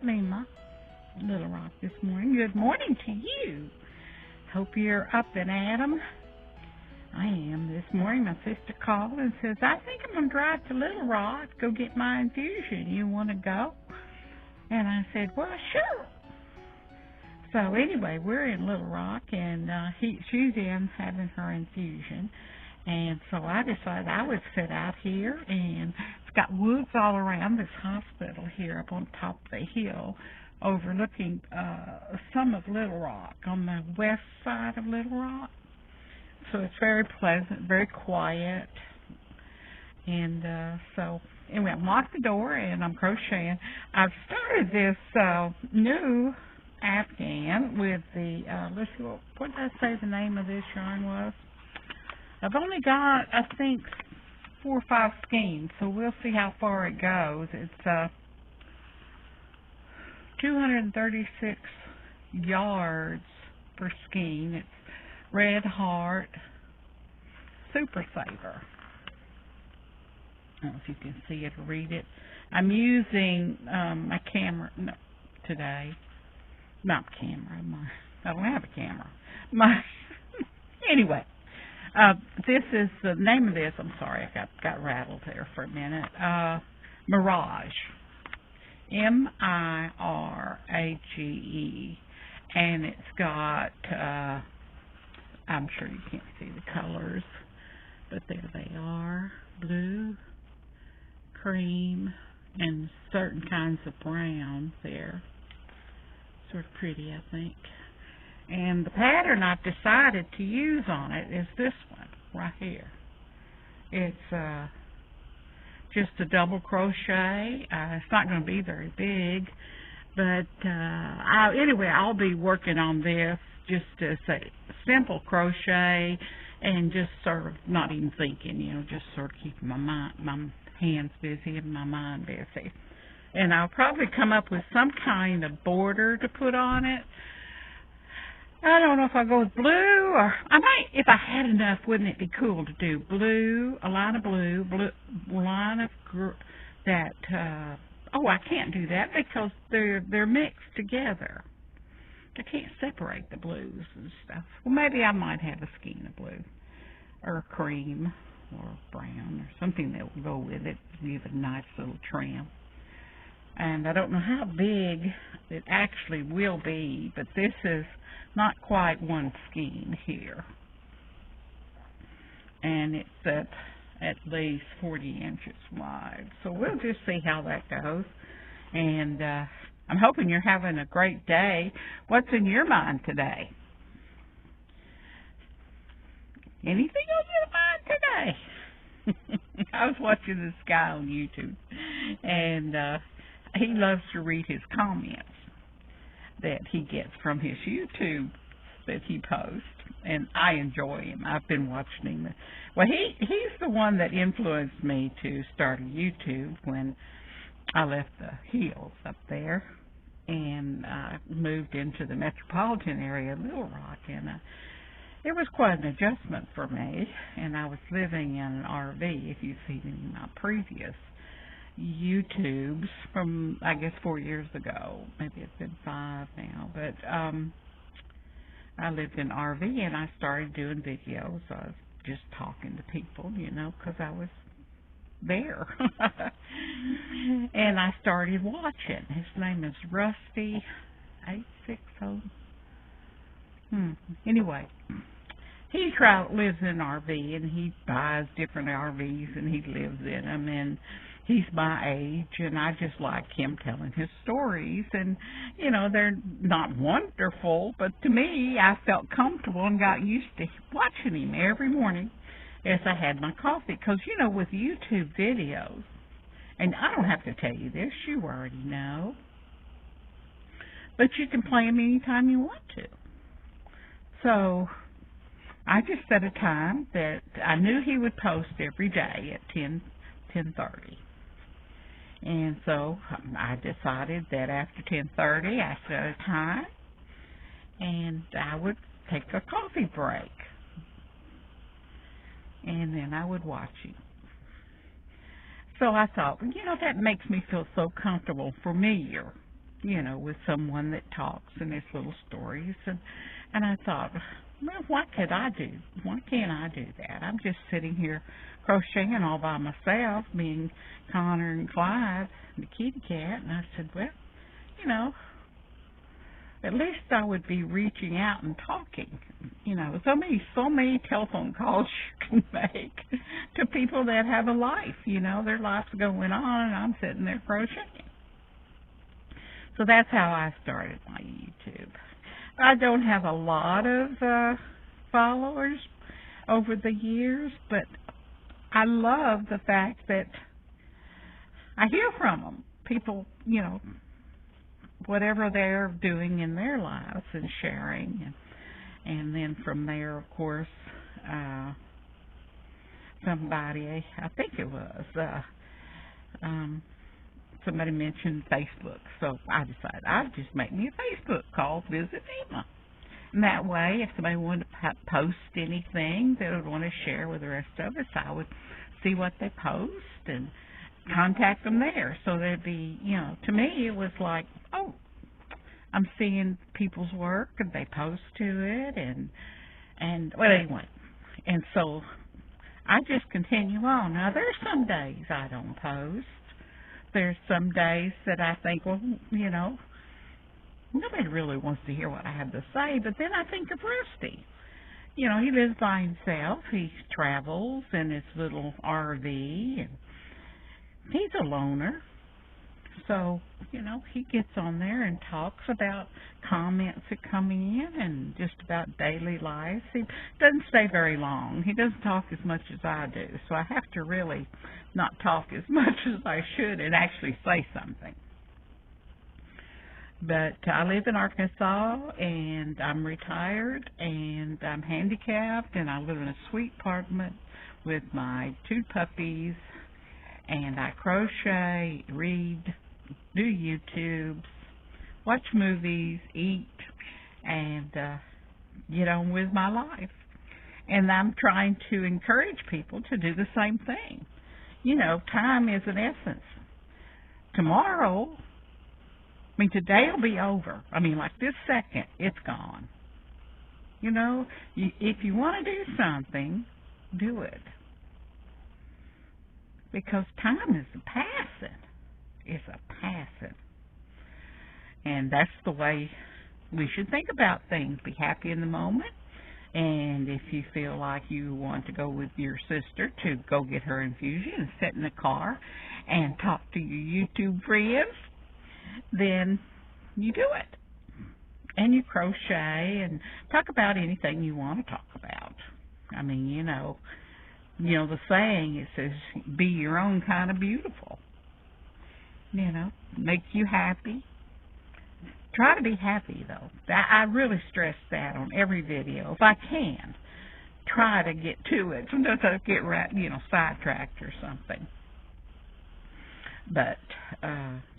Mema, Little Rock this morning. Good morning to you. Hope you're up and at 'em. I am this morning. My sister called and says, I think I'm going to drive to Little Rock, go get my infusion. You want to go? And I said, well, sure. So anyway, we're in Little Rock, and she's in having her infusion. And so I decided I would sit out here, and it's got woods all around this hospital here up on top of the hill, overlooking some of Little Rock, on the west side of Little Rock. So it's very pleasant, very quiet. And so anyway, I locked the door, and I'm crocheting. I've started this new afghan with the, let's see, what did I say the name of this yarn was? I've only got, I think, 4 or 5 skeins, so we'll see how far it goes. It's 236 yards per skein. It's Red Heart Super Saver. I don't know if you can see it or read it. I'm using my camera today. Not camera. I don't have a camera. Anyway. This is the name of this. I'm sorry, I got rattled there for a minute. Mirage. Mirage. And it's got, I'm sure you can't see the colors, but there they are. Blue, cream, and certain kinds of brown there. Sort of pretty, I think. And the pattern I've decided to use on it is this one right here. It's just a double crochet. It's not going to be very big, but anyway, I'll be working on this just as a simple crochet and just sort of not even thinking, just sort of keeping my hands busy and my mind busy. And I'll probably come up with some kind of border to put on it. I don't know if I'll go with blue, or I might, if I had enough, wouldn't it be cool to do blue, a line of blue, line of that, I can't do that because they're mixed together. I can't separate the blues and stuff. Well, maybe I might have a skein of blue, or cream, or brown, or something that will go with it, give it a nice little trim. And I don't know how big it actually will be, but this is not quite 1 skein here. And it's at least 40 inches wide. So we'll just see how that goes. And I'm hoping you're having a great day. What's in your mind today? Anything on your mind today? I was watching this guy on YouTube, and he loves to read his comments that he gets from his YouTube that he posts, and I enjoy him. I've been watching him. Well, he's the one that influenced me to start a YouTube when I left the hills up there and moved into the metropolitan area of Little Rock, and it was quite an adjustment for me, and I was living in an RV, if you've seen any of my previous YouTubes from, I guess, 4 years ago. Maybe it's been 5 now, but I lived in RV, and I started doing videos. I was just talking to people, because I was there. And I started watching. His name is Rusty860. Anyway, he lives in an RV, and he buys different RVs, and he lives in them, and he's my age, and I just like him telling his stories, and, they're not wonderful, but to me, I felt comfortable and got used to watching him every morning as I had my coffee, because, with YouTube videos, and I don't have to tell you this, you already know, but you can play them anytime you want to. So I just set a time that I knew he would post every day at 10:30. And so I decided that after 10:30, I set a time, and I would take a coffee break. And then I would watch him. So I thought, that makes me feel so comfortable, familiar, you know, with someone that talks and his little stories. And I thought, well, what could I do? Why can't I do that? I'm just sitting here crocheting all by myself, being Connor and Clyde, the kitty cat. And I said, well, you know, at least I would be reaching out and talking. You know, so many telephone calls you can make to people that have a life. You know, their life's going on, and I'm sitting there crocheting. So that's how I started my YouTube. I don't have a lot of followers over the years, but I love the fact that I hear from them. People, you know, whatever they're doing in their lives and sharing. And then from there, of course, somebody, I think it was, somebody mentioned Facebook. So I decided I'd just make me a Facebook called Visit Mema. And that way, if somebody wanted to post anything they would want to share with the rest of us, I would see what they post and contact them there. So there'd be, you know, to me it was like, oh, I'm seeing people's work and they post to it and well, anyway. And so I just continue on. Now there's some days I don't post. There's some days that I think, well, you know, nobody really wants to hear what I have to say, but then I think of Rusty. You know, he lives by himself. He travels in his little RV, and he's a loner. So, you know, he gets on there and talks about comments that come in and just about daily life. He doesn't stay very long. He doesn't talk as much as I do. So I have to really not talk as much as I should and actually say something. But I live in Arkansas, and I'm retired, and I'm handicapped, and I live in a sweet apartment with my 2 puppies, and I crochet, read, do YouTubes, watch movies, eat, and get on with my life. And I'm trying to encourage people to do the same thing. You know, time is an essence. Tomorrow, I mean, today will be over. I mean, like this second, it's gone. You know, if you want to do something, do it. Because time is a passing. It's a passing. And that's the way we should think about things. Be happy in the moment. And if you feel like you want to go with your sister to go get her infusion and sit in the car and talk to your YouTube friends, then you do it. And you crochet and talk about anything you want to talk about. I mean, you know the saying, it says, be your own kind of beautiful. You know, make you happy. Try to be happy, though. I really stress that on every video. If I can, try to get to it. Sometimes I get sidetracked or something. But,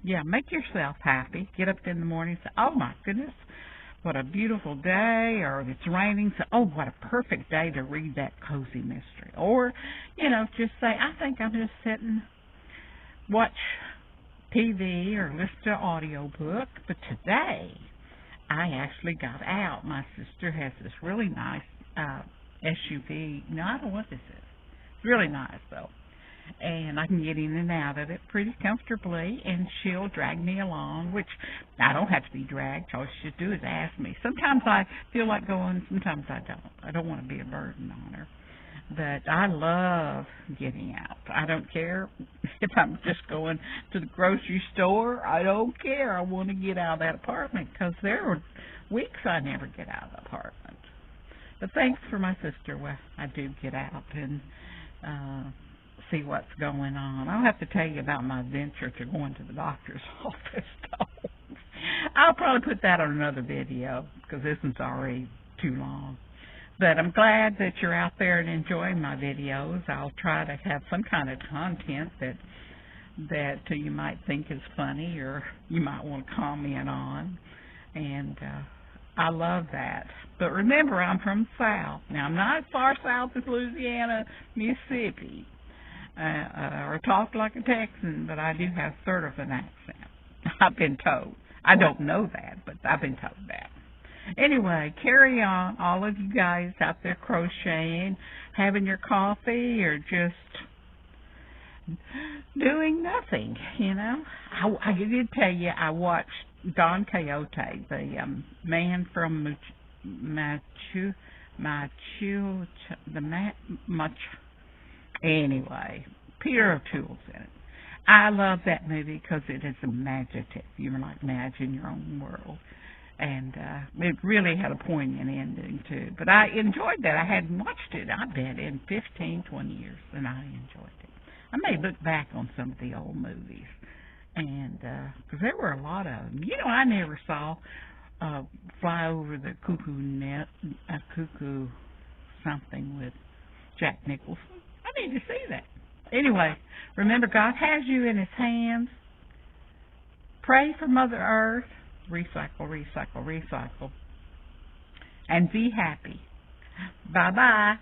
yeah, make yourself happy. Get up in the morning and say, oh, my goodness, what a beautiful day. Or if it's raining, say, oh, what a perfect day to read that cozy mystery. Or, you know, just say, I think I'm just sitting, watch TV or listen to an audio book. But today, I actually got out. My sister has this really nice SUV. No, I don't know what this is. It's really nice, though. And I can get in and out of it pretty comfortably, and she'll drag me along, which I don't have to be dragged. All she should do is ask me. Sometimes I feel like going, sometimes I don't. I don't want to be a burden on her. But I love getting out. I don't care if I'm just going to the grocery store. I don't care. I want to get out of that apartment, because there are weeks I never get out of the apartment. But thanks for my sister. Well, I do get out and see what's going on. I'll have to tell you about my venture to going to the doctor's office, though. I'll probably put that on another video, because this one's already too long. But I'm glad that you're out there and enjoying my videos. I'll try to have some kind of content that you might think is funny or you might want to comment on. And I love that. But remember, I'm from the South. Now, I'm not as far south as Louisiana, Mississippi, or talk like a Texan, but I do have sort of an accent. I've been told. I don't know that, but I've been told that. Anyway, carry on, all of you guys out there crocheting, having your coffee, or just doing nothing, you know. I did tell you, I watched Don Quixote, the man from anyway, Peter O'Toole's in it. I love that movie because it is imaginative. You're like, imagine your own world. And it really had a poignant ending, too. But I enjoyed that. I hadn't watched it, I bet, in 15, 20 years, and I enjoyed it. I may look back on some of the old movies, and because there were a lot of them. You know, I never saw Fly Over the Cuckoo something with Jack Nicholson. I need to see that. Anyway, remember, God has you in His hands. Pray for Mother Earth. Recycle, recycle, recycle. And be happy. Bye-bye.